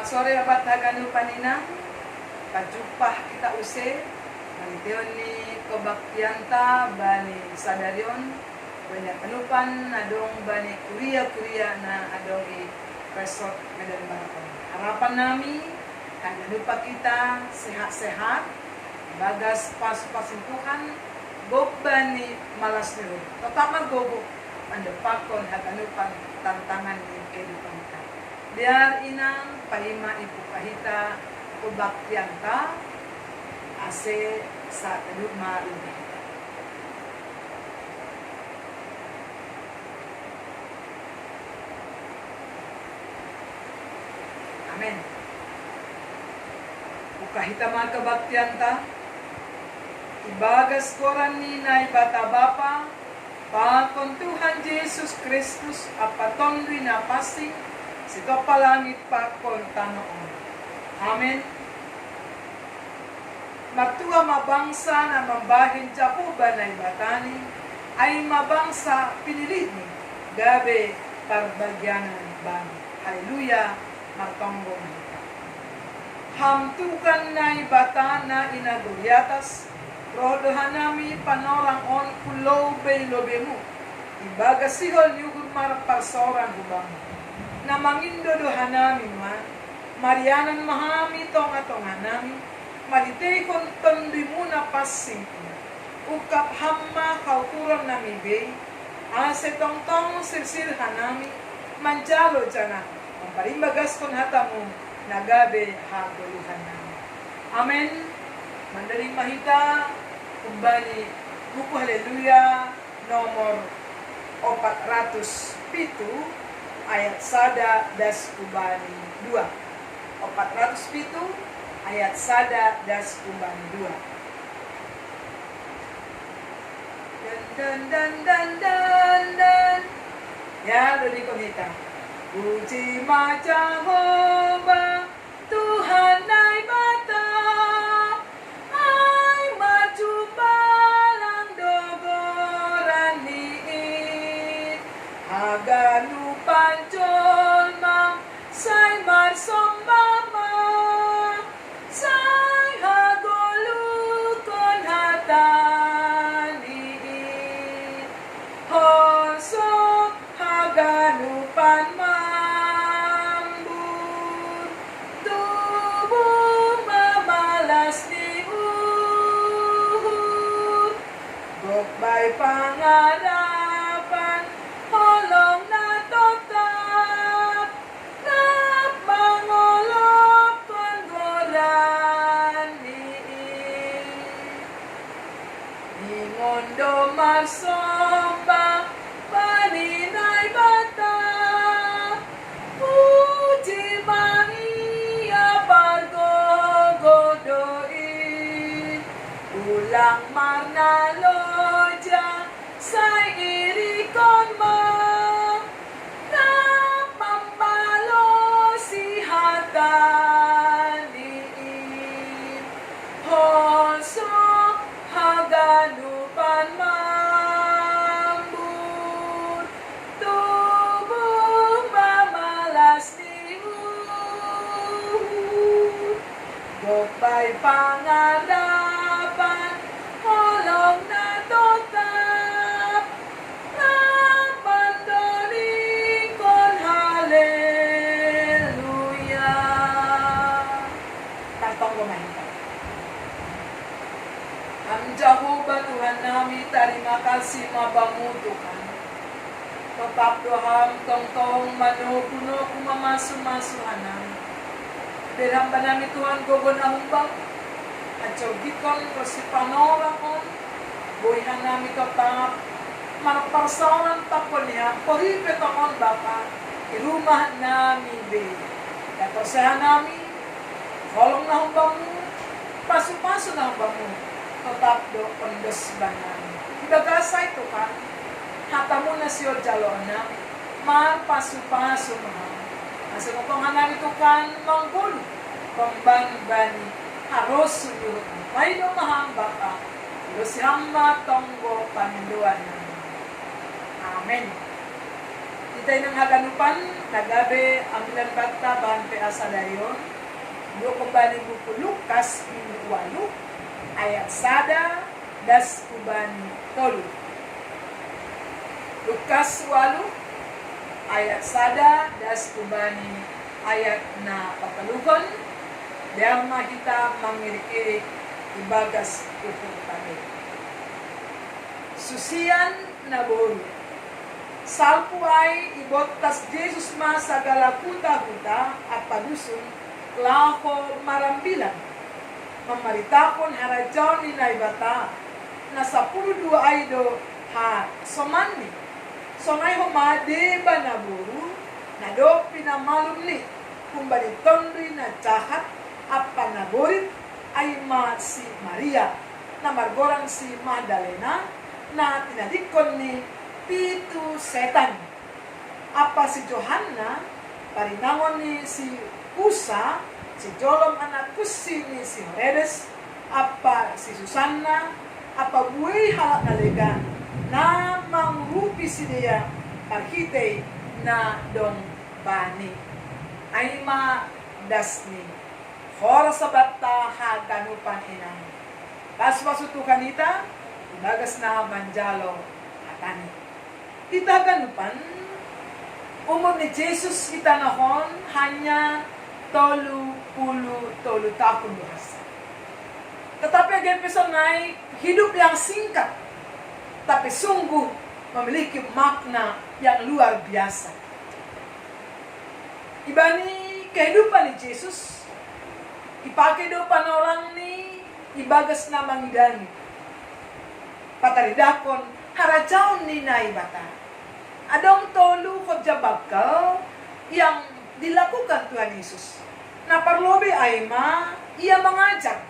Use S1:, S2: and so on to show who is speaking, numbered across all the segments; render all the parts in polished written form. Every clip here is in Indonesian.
S1: Selamat sore Bapak Taganu Panina. Kajupah kita use. Maniteon ni kebaktianta bani sadarion. Banyak penupan adong bani kuria-kuria na adong i resort Medan Marathon. Harapan nami kanya lupa kita sehat-sehat. Bagas pas-pasin Tuhan. Bani malas niro. Tetap magogo. Anda pakon haganupan tantangan ni kehidupan kita. Biar inang pahima ibu kahita kubaktianta ase sa tenugma ini. Amen. Ukahita mga kabaktianta ibagas koran ni na ibata bapa pakon Tuhan Yesus Kristus apatondoy na pasing sito palangit pa kontanoon. Amen. Matua mabangsa na mambahin Jacoba na ibatani ay mabangsa pinilit ni gabe parbagyanan bani. Haleluya, martonggong kita. Hamtukan na ibata na inaguryatas rodohan nami panorang on kulobe-lobe mo. Ibaga sihol yugur marparsoran hubang na mangindodo hanami man, marianan mahami tong atong hanami, maritay kon tondi muna passing ukap hamma kaukuran nami be, ase tong tong sirsir hanami, manjalo jana, parimbagas kon hatamu, nagabe haguluhan nami. Amen. Mandaling mahita, kumbani, buku haleluya, nomor 407, ayat sada das kubani 2. 407 ayat sada das kubani 2. Dan. Ya, dari komita. Puji ma Jehovah, Tuhan ay bata, ay majubalang dogoran niit, aganu pancol mang say marsombama say hagolukon hatani hoso haganupan mambur tubuh mamalas ni uhur gokbay pangarapan holong na totat na mangolop penggoran Ningondo marsomba paninay bata puji Maria bargogodoin ulang marnaloja say irikon ma na pampalo si hataniin hoso haganupan mambur tubuh mamalas ni gokbay pangarapan holong na totap na pandolikon haleluya. Tantong kumahita. Ang Jehovah Tuhan nami terima kasih mabangutukan. Tetap doham tong-tong manupuno kumamasu-masuhan nami. Dirhamba nami Tuhan gogon ahumbang. At gikon kasi panorang on. Buhihan nami tetap. Marparsawan tapon niya. Poripet on Bapa. Irumah nami be. Katosahan nami. Kolong na humbang mo. Paso-paso na humbang mo. Tetap do kondos banan. Ibagasa ito ka. Hata mo na siyo jaloan na. Marpaso-paso mo. Asa mo kong hanami ito kan manggul. Pamban-bani. Haros suyurut. May lumahamba ka. Lusi hamba tonggo paninduan. Amen. Kita inang haganupan, nagabe ambilan bata bahan peasa dayon. Dua kembali buku Lukas minggu 8 ayat sada das kubani tolu. Lukas 8 ayat sada das kubani ayat na patalukon. Dama kita mangiri-iri ibagas upung kami. Susian na boru. Salpu ay ibotas Jesus ma sa galakuta-kuta at padusun lako marambilan. Mamaritakon harajaw ni naibata na sa 12 ay do ha somani. Sonay humade ba na buru na do pinamalumli kung balitondri na jahat at panaburit ay ma si Maria na margorang si Magdalena na tinadikon ni pitu setan. Apa si Johanna, parinangon ni si Kusa, si Jolom anak kusi ni si Herodes, apa si Susanna, apa buhay halak nalegan, na mangrupi si dia, parhitay na don bani. Ay ma dasni, hora sa bata haganupan inang. Kaswasutukan ita, ibagas na manjalo atani. Kita ganupan, umur ni Jesus kita nahon hanya 30 tahun bahasa. Tetapi agak personay, hidup yang singkat, tapi sungguh memiliki makna yang luar biasa. Ibani kehidupan ni Jesus, ipakai dopan orang ni, ibagas na mangidani. Pataridakon, harajaw ni naibata. Adong tolu kerja bakal yang dilakukan Tuhan Yesus. Nah parlobe aima, ia mengajar.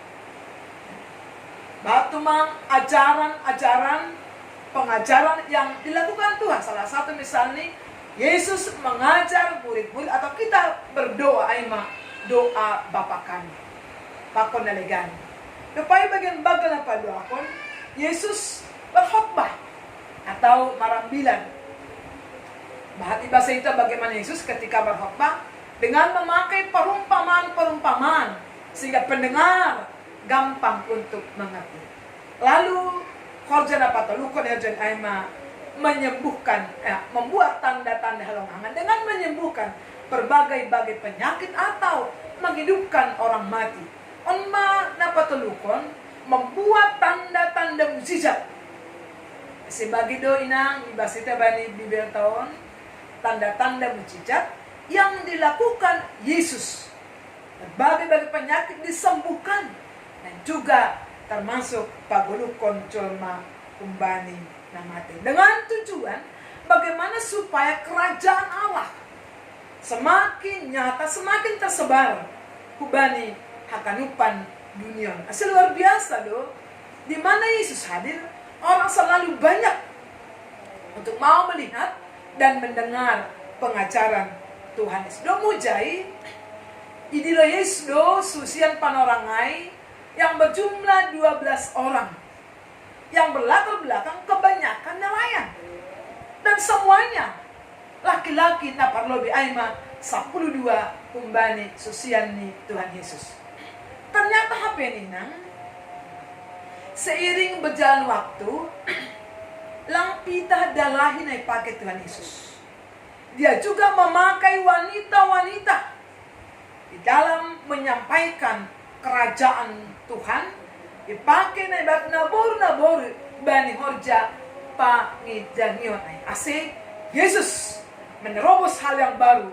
S1: Batu mang ajaran-ajaran, pengajaran yang dilakukan Tuhan. Salah satu misalnya, Yesus mengajar murid-murid atau kita berdoa aima, doa Bapa kami. Pakon nalegan. Supaya bagian bagal apa doa kon, Yesus berkhotbah atau marambilan. Bahati bahasa itu bagaimana Yesus ketika berkhotbah dengan memakai perumpamaan-perumpamaan sehingga pendengar gampang untuk mengerti. Lalu khorjan apa lukon herjan aima menyembuhkan, membuat tanda-tanda halongangan dengan menyembuhkan berbagai-bagai penyakit atau menghidupkan orang mati. Onma napatulukon membuat tanda-tanda mukjizat. Sebagai do inang ibasita bani bibel tahun tanda-tanda mukjizat yang dilakukan Yesus. Berbagai-bagai penyakit disembuhkan dan juga termasuk pagulukon colma kumbani namate. Dengan tujuan bagaimana supaya kerajaan Allah semakin nyata, semakin tersebar kubani hakanupan dunia. Asal luar biasa loh. Di mana Yesus hadir, orang selalu banyak untuk mau melihat dan mendengar pengajaran Tuhan Yesus. Do mujai, inilah Yesus do susian panorangai yang berjumlah 12 orang. Yang berlatar belakang kebanyakan nelayan. Dan semuanya laki-laki na parlobi aima 12 kumbani susian ni Tuhan Yesus. Ternyata apa ini nang? Seiring berjalan waktu, lang pita dalahin ay pakai Tuhan Yesus. Dia juga memakai wanita-wanita di dalam menyampaikan kerajaan Tuhan. Dipakai na ibarat nabor bani horja pangidanion ay. Asik, Yesus menerobos hal yang baru.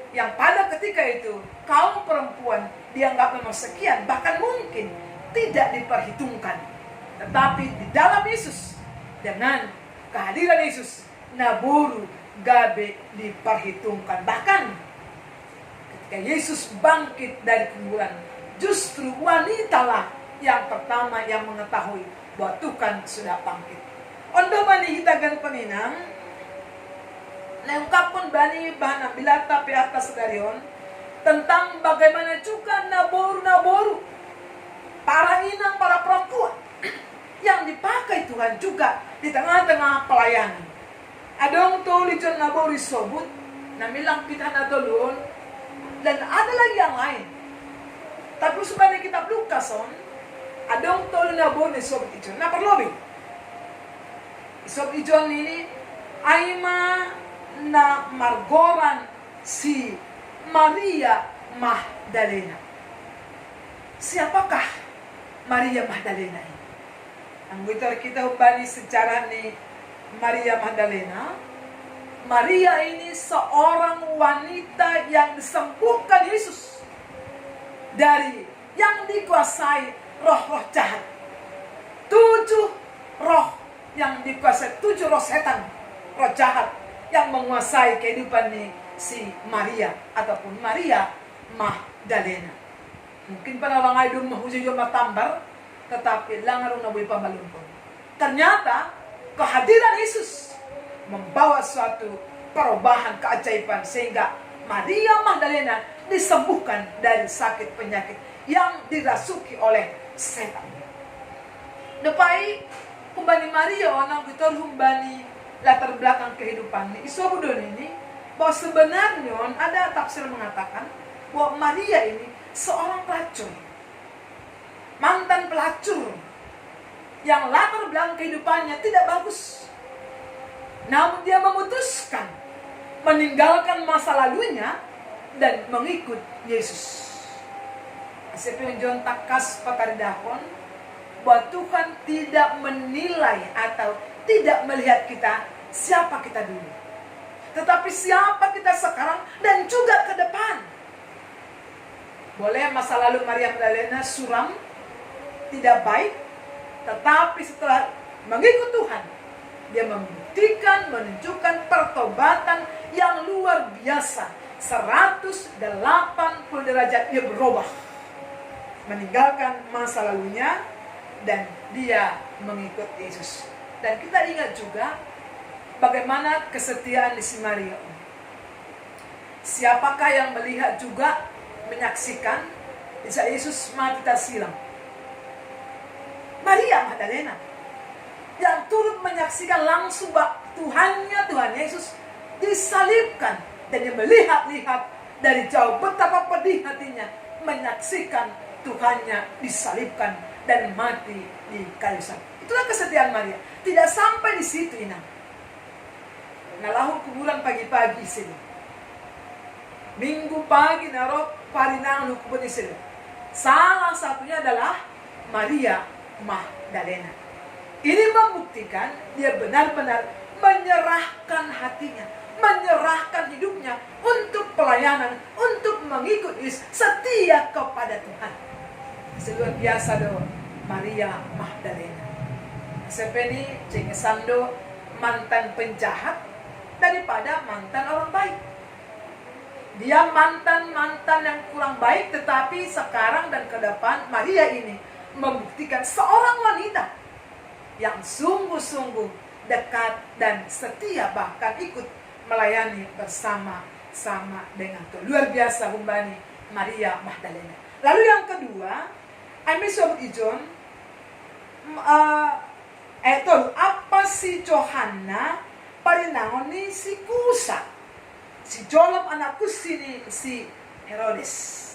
S1: Yang pada ketika itu, kaum perempuan dianggap memang sekian, bahkan mungkin tidak diperhitungkan. Tetapi di dalam Yesus, dengan kehadiran Yesus, naburu gabe diperhitungkan. Bahkan ketika Yesus bangkit dari kuburan, justru wanitalah yang pertama yang mengetahui bahwa Tuhan sudah bangkit. Ondo bani hitagan peninang, lengkapkan bani bahan bilata pe atas darion tentang bagaimana juga naboru para inang, para perempuan yang dipakai Tuhan juga di tengah-tengah pelayanan. Adong tuli dyan na bori sobut, na milang kita na dolon, dan ada lagi yang lain. Tapi sebenarnya kita Lukason, adong tuli na bori sobut ijon. Na perlobi. Sobut ijon ini, aima na margoran si Maria Magdalena. Siapakah Maria Magdalena ini? Ang gitar kita ubani sejarah ni Maria Magdalena. Maria ini seorang wanita yang disembuhkan Yesus dari yang dikuasai roh-roh jahat. 7 roh yang dikuasai, 7 roh setan, roh jahat yang menguasai kehidupan si Maria ataupun Maria Magdalena. Mungkin orang idong mahusay yung matambar, tetapi langarong nabuhay pamalumpong. Ternyata, kehadiran Yesus membawa suatu perubahan keajaiban sehingga Maria Magdalena disembuhkan dari sakit penyakit yang dirasuki oleh setan. Depai humbani Maria orang kita humbani latar belakang kehidupan ini. Isobudon ini bahwa sebenarnya ada tafsir mengatakan bahwa Maria ini seorang pelacur, mantan pelacur yang latar belakang kehidupannya tidak bagus. Namun dia memutuskan meninggalkan masa lalunya dan mengikut Yesus. Sepenjon takas pakaridakon bahwa Tuhan tidak menilai atau tidak melihat kita siapa kita dulu, tetapi siapa kita sekarang dan juga ke depan. Boleh masa lalu Maria Magdalena suram, tidak baik, tetapi setelah mengikut Tuhan, dia membuktikan, menunjukkan pertobatan yang luar biasa. 180 derajat dia berubah, meninggalkan masa lalunya dan dia mengikut Yesus. Dan kita ingat juga bagaimana kesetiaan di si Maria. Siapakah yang melihat juga menyaksikan bisa Yesus mati tersilam? Maria Magdalena yang turut menyaksikan langsung Tuhan Yesus disalibkan, dan dia melihat-lihat dari jauh betapa pedih hatinya menyaksikan Tuhannya disalibkan dan mati di kayu salib. Itulah kesetiaan Maria. Tidak sampai di situ, Inang. Nalahu kuburan pagi-pagi sini. Minggu pagi naruh parinang lukubun sini. Salah satunya adalah Maria Magdalena. Ini membuktikan dia benar-benar menyerahkan hatinya, menyerahkan hidupnya untuk pelayanan, untuk mengikut Yesus, setia kepada Tuhan. Luar biasa do Maria Magdalena. Sepeni cengesando mantan penjahat daripada mantan orang baik. Dia mantan yang kurang baik, tetapi sekarang dan ke depan Maria ini membuktikan seorang wanita yang sungguh-sungguh dekat dan setia, bahkan ikut melayani bersama-sama dengan Tuhan. Luar biasa humbani Maria Magdalena. Lalu yang kedua, Ami sobat ijon, apa si Johanna parinangon ni si Kusa, si Jolom anakku sini si Herodes.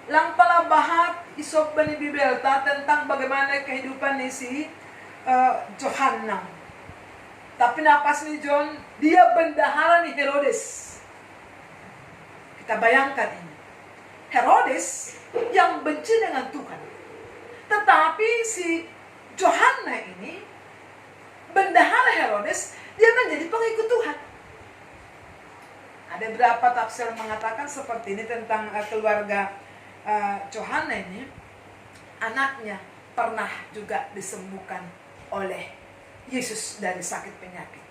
S1: Lang pala bahat isok bani Bibelta tentang bagaimana kehidupan ni si Johanna. Tapi napas ni John, dia bendahara ni Herodes. Kita bayangkan ini. Herodes yang benci dengan Tuhan. Tetapi si Johanna ini, bendahara Herodes, dia menjadi pengikut Tuhan. Ada beberapa tafsir mengatakan seperti ini tentang keluarga Johanna ini. Anaknya pernah juga disembuhkan oleh Yesus dari sakit penyakit.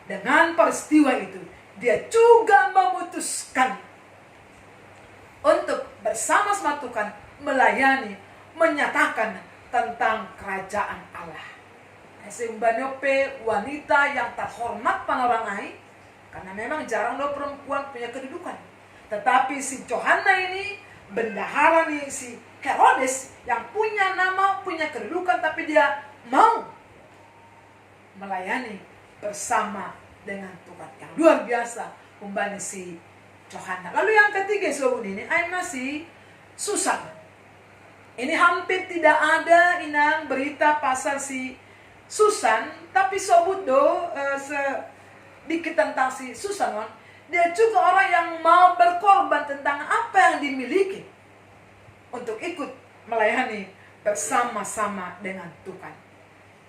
S1: Dengan peristiwa itu, dia juga memutuskan untuk bersama-sama Tuhan melayani, menyatakan tentang kerajaan Allah. Seumbanyope wanita yang terhormat panorang ai, karena memang jarang loh perempuan punya kedudukan. Tetapi si Johanna ini, bendahara nih si Herodes yang punya nama, punya kedudukan, tapi dia mau melayani bersama dengan Tuhan. Yang luar biasa kumbani si Johanna. Lalu yang ketiga sobut ini ay masih Susan. Ini hampir tidak ada inang berita pasal si Susan, tapi sobut sedikit tentang si Susan. Dia juga orang yang mau berkorban tentang apa yang dimiliki untuk ikut melayani bersama-sama dengan Tuhan.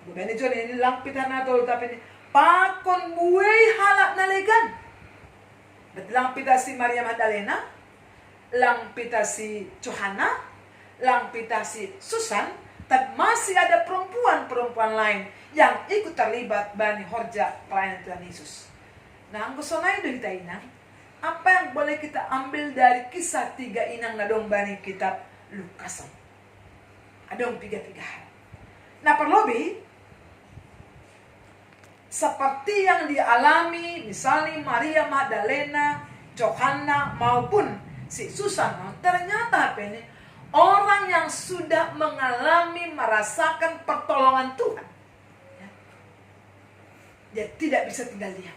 S1: Bukan itu ini lampitan atau tapi ini pakon buai halak nalegan. Lampita si Maria Magdalena, lampita si Johanna, lampita si Susan, dan masih ada perempuan-perempuan lain yang ikut terlibat bani horja pelayanan Tuhan Yesus. Nah, angkusonai do kita inang, apa yang boleh kita ambil dari kisah 3 inang nadong bani kitab Lukas? Adong 3 hal. Nah, perlobi seperti yang dialami misalnya Maria Magdalena, Johanna maupun si Susan, ternyata apa ini? Orang yang sudah mengalami merasakan pertolongan Tuhan, ya, dia tidak bisa tinggal diam.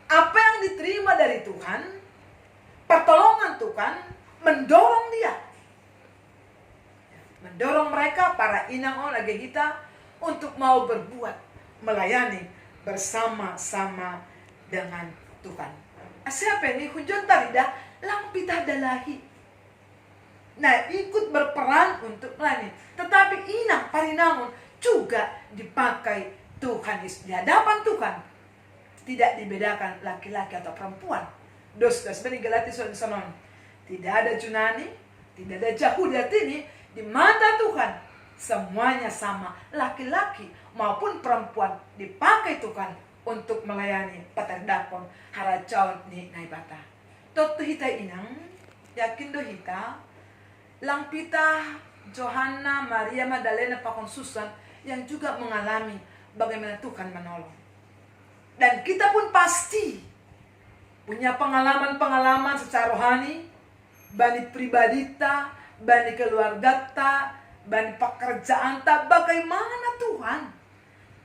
S1: Apa yang diterima dari Tuhan, pertolongan Tuhan mendorong dia, mendorong mereka para inang orang kita untuk mau berbuat, melayani bersama-sama dengan Tuhan. Siapa ini? Hujon tarida lampita dalahi. Nah, ikut berperan untuk melayani. Tetapi inang parinangon juga dipakai Tuhan di hadapan Tuhan. Tidak dibedakan laki-laki atau perempuan. Dos bani Galati sonon. Tidak ada Junani, tidak ada Yahudi, ini di mata Tuhan semuanya sama, laki-laki maupun perempuan dipakai Tuhan untuk melayani patardakon harajaon ni naibata. Toto hita inang, yakin do hita, lampita Johanna, Maria Magdalena, pakon Susan yang juga mengalami bagaimana Tuhan menolong. Dan kita pun pasti punya pengalaman-pengalaman secara rohani, bani pribadi ta, bani keluarga ta, bani pekerjaan tak, bagaimana Tuhan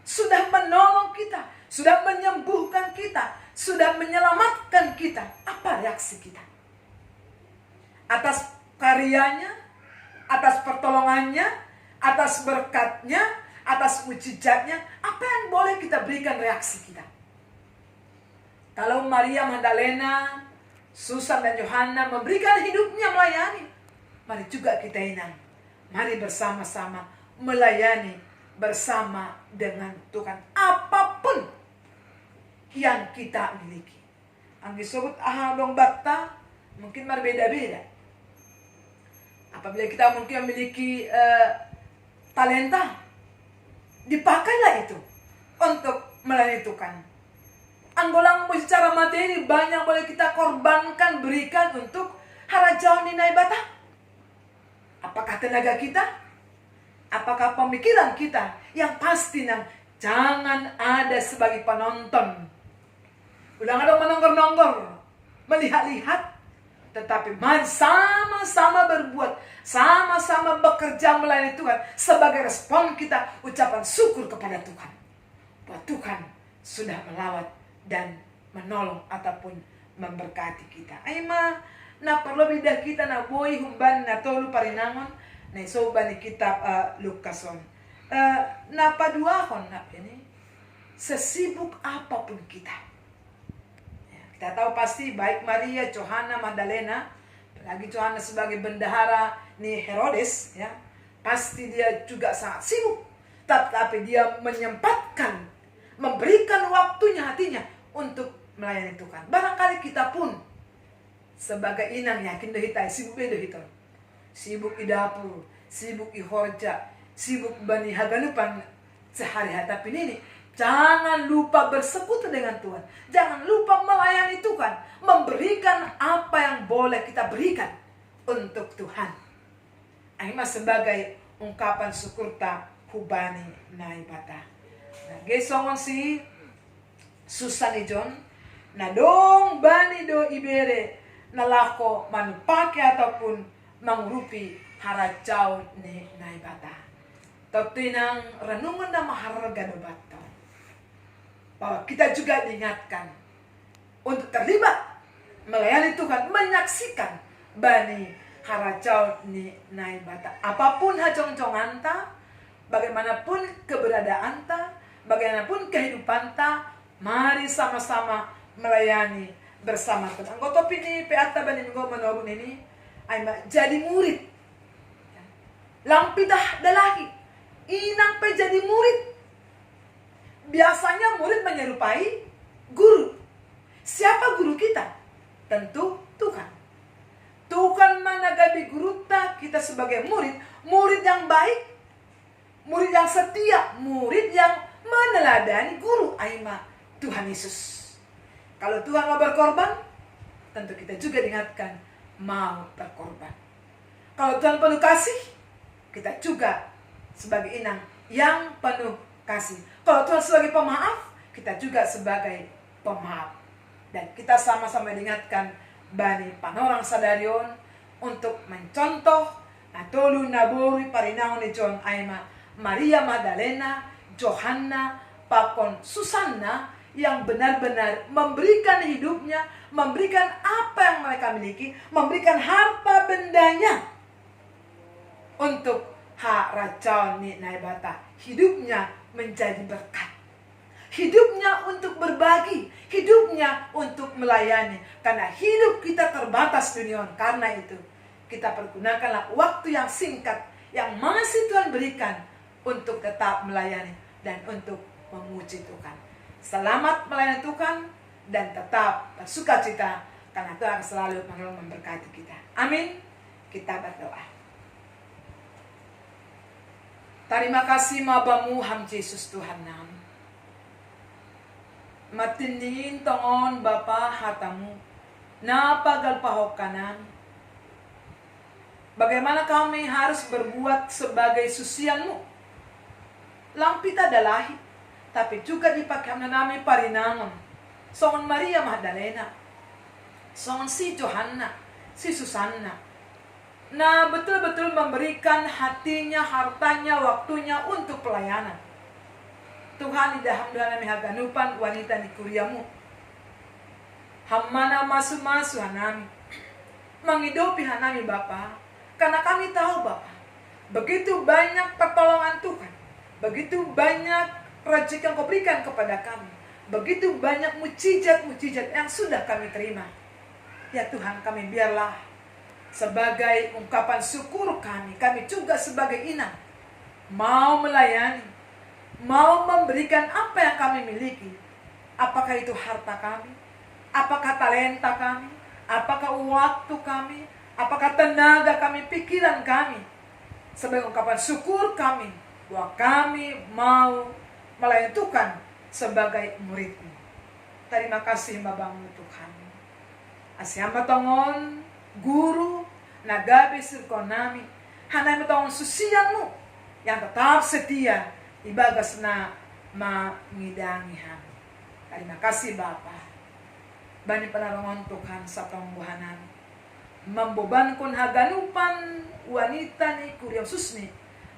S1: sudah menolong kita, sudah menyembuhkan kita, sudah menyelamatkan kita. Apa reaksi kita atas karyanya, atas pertolongannya, atas berkatnya, atas mujizatnya? Apa yang boleh kita berikan reaksi kita? Kalau Maria Magdalena, Susan dan Yohana memberikan hidupnya melayani, mari juga kita inang, mari bersama-sama melayani bersama dengan Tuhan. Apapun yang kita miliki. Ang disebut ahadong bata mungkin berbeda-beda. Apabila kita mungkin memiliki talenta, dipakailah itu untuk melayani Tuhan. Anggolang secara materi banyak boleh kita korbankan, berikan untuk harajaon ni naibata. Apakah tenaga kita? Apakah pemikiran kita? Yang pasti jangan ada sebagai penonton. Udah ada menonggor-nonggor, melihat-lihat, tetapi mari sama-sama berbuat, sama-sama bekerja melayani Tuhan sebagai respon kita ucapan syukur kepada Tuhan. Bahwa Tuhan sudah melawat dan menolong ataupun memberkati kita. Aima na perlu beda kita na boy humban na tolu parinangon na isoban ni kitab Lukason. Na paduahon na ini sesibuk apapun kita. Ya, kita tahu pasti baik Maria, Johanna, Magdalena, lagi Johanna sebagai bendahara ni Herodes, ya, pasti dia juga sangat sibuk. Tetapi dia menyempatkan, memberikan waktunya, hatinya untuk melayani Tuhan. Barangkali kita pun sebagai inang yakin dohitai sibuk dohito, sibuk di dapur, sibuk di horja, sibuk bani haganupan sehari-hari. Tapi ini jangan lupa bersekutu dengan Tuhan, jangan lupa melayani Tuhan, memberikan apa yang boleh kita berikan untuk Tuhan. Ini sebagai ungkapan syukur ta hubani naibata. Nah, gesongon si Susan ijon na dong bani do ibere na lako manupake ataupun mangrupi harajau ni naibata. Tapi nang renungan na maharga do bato. bahwa kita juga diingatkan untuk terlibat melayani Tuhan, menyaksikan bani harajau ni naibata. Apapun hajong-jong anta, bagaimanapun keberadaan ta, bagaimanapun kehidupan ta, mari sama-sama melayani bersama Tuhan. Anggota pini peata bani minggu menobun ini, ay jadi murid. Lampidah dalahi, inang pe jadi murid. Biasanya murid menyerupai guru. Siapa guru kita? Tentu Tuhan. Tuhan managabi guru kita sebagai murid, murid yang baik, murid yang setia, murid yang meneladani guru Aima Tuhan Yesus. Kalau Tuhan mau berkorban, tentu kita juga diingatkan mau berkorban. Kalau Tuhan penuh kasih, kita juga sebagai inang yang penuh kasih. Kalau Tuhan sebagai pemaaf, kita juga sebagai pemaaf. Dan kita sama-sama diingatkan bani panorang sadarion untuk mencontoh natolu naburi parinaon ni John Aima, Maria Magdalena, Johanna, Pakon Susanna yang benar-benar memberikan hidupnya, memberikan apa yang mereka miliki, memberikan harta bendanya untuk harajau ni naibata. Hidupnya menjadi berkat. Hidupnya untuk berbagi, hidupnya untuk melayani. Karena hidup kita terbatas dunia. Karena itu, kita pergunakanlah waktu yang singkat yang masih Tuhan berikan untuk tetap melayani dan untuk memuji Tuhan. Selamat melayani Tuhan dan tetap bersukacita karena Tuhan selalu memberkati kita. Amin. Kita berdoa. Terima kasih mabamu ham Yesus Tuhan nam. Matindingin tongon Bapa hatamu na pagalpahokanan. Bagaimana kami harus berbuat sebagai susianmu. Lampita dalahi, tapi juga dipakai nami parinangan. Songon Maria Magdalena, songon si Johanna, si Susanna, na betul-betul memberikan hatinya, hartanya, waktunya untuk pelayanan. Tuhan idaham nami haganupan wanita di kuriamu. Hammana masu-masu hanami. Menghidupi hanami Bapa. Karena kami tahu Bapa, begitu banyak pertolongan Tuhan. Begitu banyak rezeki yang kau berikan kepada kami. Begitu banyak mujizat-mujizat yang sudah kami terima. Ya Tuhan, kami biarlah sebagai ungkapan syukur kami juga sebagai inang mau melayani, mau memberikan apa yang kami miliki. Apakah itu harta kami, apakah talenta kami, apakah waktu kami, apakah tenaga kami, pikiran kami, sebagai ungkapan syukur kami bahwa kami mau melayani Tuhan sebagai murid-Mu. Terima kasih Babamu Tuhan. Asyamba tongon guru nagabi sirkonami hanami tongon susianmu yang tetap setia ibagas na mangidangihan. Terima kasih Bapa. Bani penarungan Tuhan sa pangbuhanan. Membebankan haganupan wanita ni Kuriang Susni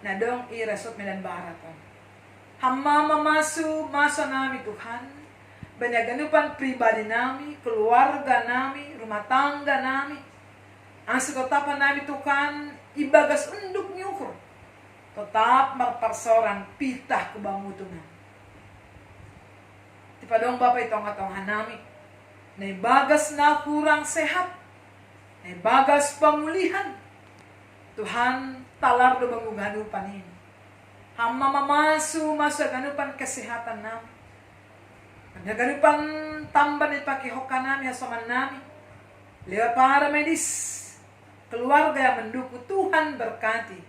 S1: na dong iresot Medan Barat. Hamma masa nami Tuhan. Banyak pribadi nami, keluarga nami, rumah tangga nami. Ang setotapan nami Tuhan ibagas unduk nyukur. Tetap merpersoran pitah kebangutungan. Tipadong Bapak itong-atonghan nami. Na ibagas na kurang sehat. Na ibagas pemulihan. Tuhan talar do banguganupan ini. Hamma mamasu ganupan kesehatan nami. Naganupan tamban ipakihokan nami asaman nami. Lewat para medis, keluarga yang mendukung Tuhan berkati.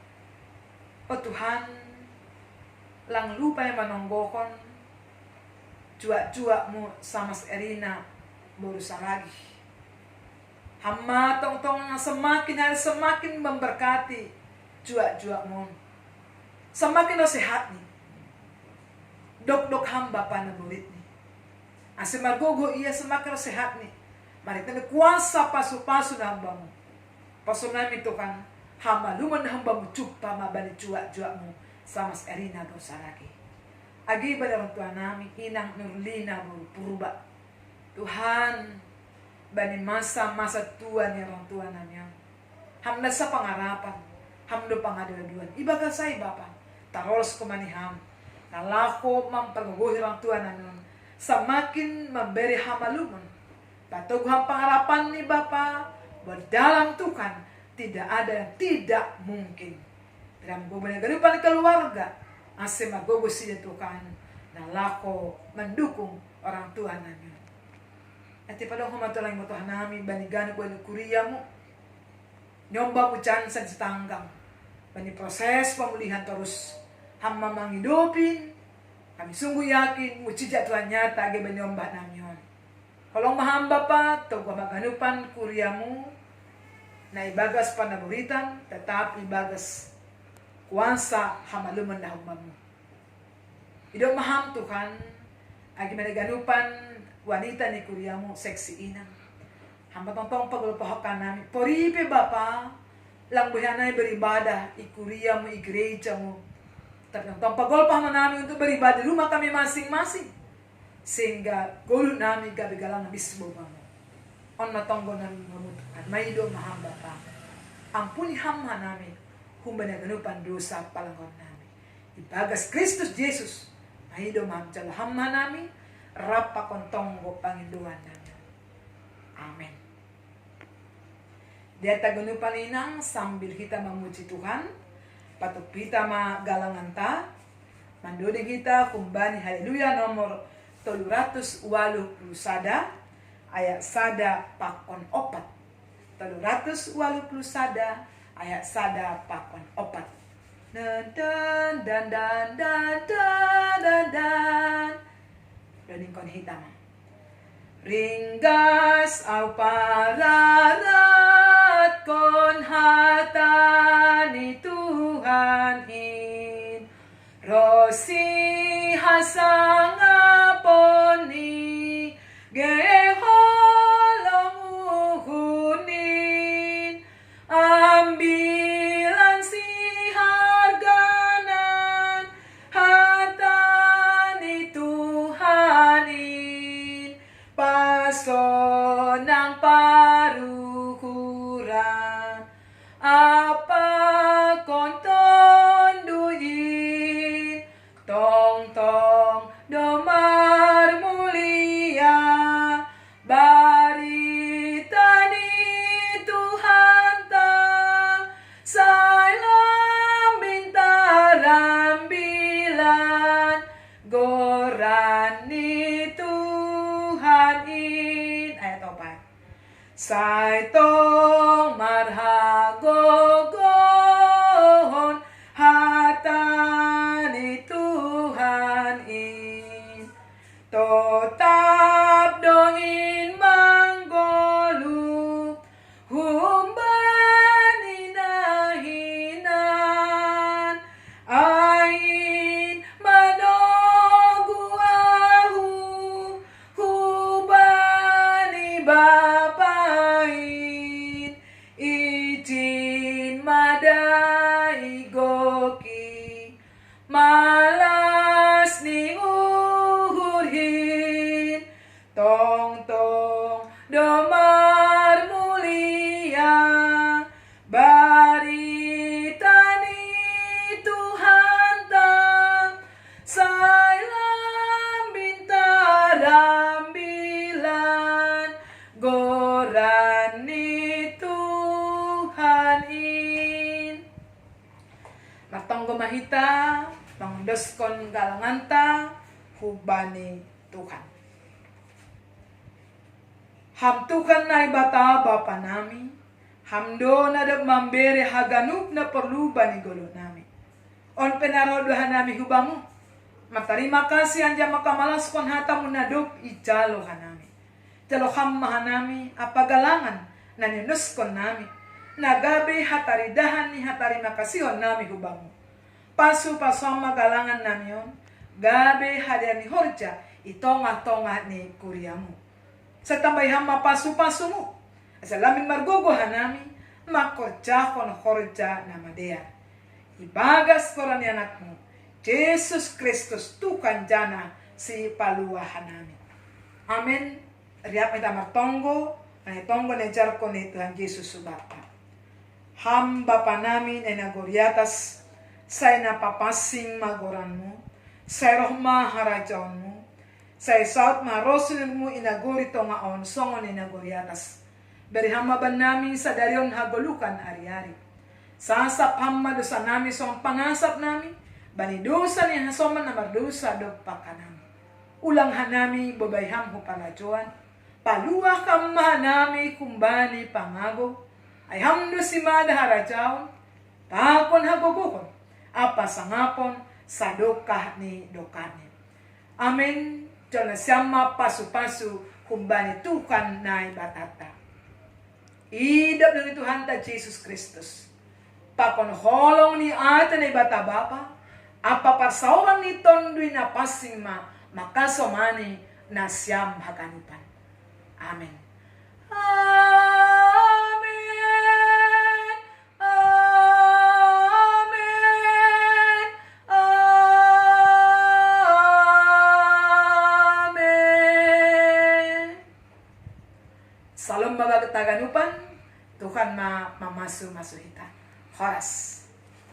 S1: Oh Tuhan, lang lupa yang menonggokon jua-juamu sama Erina berusaha lagi. Hamma tong-tong yang semakin hari semakin memberkati jua-juamu. Semakin sehat nih. Dok-dok hamba panamulit nih. Asimargogo iya semakin sehat nih. Mari tanda kuasa pasu-pasu na hambamu. Pasu namin Tuhan, hamba luman na hambamu cupa mabali jua-juamu sama Erina dosa lagi. Agi pada orang tua nami, Inang Nurlina Purba. Tuhan, bani masa-masa tua ni orang tua nami. Hamda sa pangarapan, hamdo pangadaduan. Ibaga say Bapa, tarols ko maniham. Nalako mampagaguhi orang tua nami. Semakin memberi hamalumon. Patughang pangarapan ni Bapa, berdalam Tuhan, tidak ada yang tidak mungkin. Dalam gubernur kehidupan keluarga, asal magogo siya Tuhan, nalako mendukung orang tua nami. At ipadong humatulang mo Tuhan namin, banigano ko ng kuriya mo, nyomba mo dyan sa tanggang, bani proses pemulihan terus, hamma mangidupin, kami sungguh yakin, mujizat Tuhan nyata, agi banyomba namin yun. Kalau mahamba pa, to maganupan kuriya mo, na ibagas panaburitan, tetap ibagas kuwansa hamaluman na humam mo. Idong maham Tuhan, agi managanupan, wanita ni kuriya mo, seksi inang. Hamba tong paglupahakan namin. Poripe Bapa, lang buhanay beribadah, ikuriya mo, igreja mo. Tapi tong paglupahaman namin untuk beribadah, rumah kami masing-masing. Sehingga gulo namin gabigalang na bisbo mo. On matonggo namin mamutukan. May doon maham Bapa. Ampuni hamha namin, humbanaгаnupan dosa palangon namin. Ibagas Kristus Jesus, may doon maham tiyala hamha namin, rapa kontonggo Panginoon namin. Amen. Dia tagunupan inang sambil kita memuji Tuhan, patut kita magalangan ta, manduding kita kumbani haleluya nomor 380 sada, ayat sada pakon opat. 380 sada, ayat sada pakon opat. Dan dan dan dan dan dan dan. Daning kon hitam. Ringgas au pararat kon hatani Tuhan in rosi hasangaponi geholonguhunin ambilan si harganan hatani Tuhanin paso ng paruhuran apa kontonduin tong-tong domar mulia barita ni Tuhan ta salam bintaram bilan goran ni Tuhan in ayat 4 say tong marhagogon hatani Tuhan in totap dongin manggolu humbani nahinan ain madoguahu hubani bapain ijin madai goki malas ni uhurhin tong-tong domar mulia barita ni Tuhan tang sayang bintaram bilan goran ni Tuhan in matong gumahita pangdoskon galanganta hubani Tuhan. Ham Tuhan na ibata Bapa nami, hamdo na da mambere haganup na perlu bani golo nami. On penarodohan nami hubamu, matarima kasih anja makamalas kon hatamu nadop ijalo hanami. Jalo hamma hanami apagalangan na ninuskon nami, nagabe hataridahan ni hatarima kasihon nami hubamu. Pasu pasama galangan nami yon, gabe hadiah ni horja itongah-tongah ni kuriamu. Sa tambay hama pasu-pasu mo. Sa lamin margogo hanami, makorja kon horja na madea. Ibagas koran ni anak mo, Jesus Kristus Tuhan jana si paluahan namin. Amen. Riap ita martonggo, tonggo nejar ko ni Tuhan Yesus subata. Hamba pa namin ay nagoryatas say napapasing magoran mo, say rohma harajaon mo, say saut marosul mo inagorito nga on songon inagoryatas. Beri hamba ba namin sa daryon hagolukan ari-ari. Sasap hamba dosa namin song pangasap namin, bani dosa ni hasoman na mardosa do pakanam. Ulang hanami babayham ho palajuan, paluah kamma nami kumbani pangago, ay hamdo si mada harajaon, pakon hagogokon, apa sangapon sa dokah ni dokane. Amen. Jona siyama pasu-pasu kumbani tukan na batata. Idap ng Tuhan ta Jesus Kristus. Pakon holong ni ata na bata bapa, apa pasawan ni tondoy na pasing makasomani na siyam hakanupan. Amen. Amen. Amen. Amen. Salam baga taganupan, Tuhan mamasu-masuhita. Horas.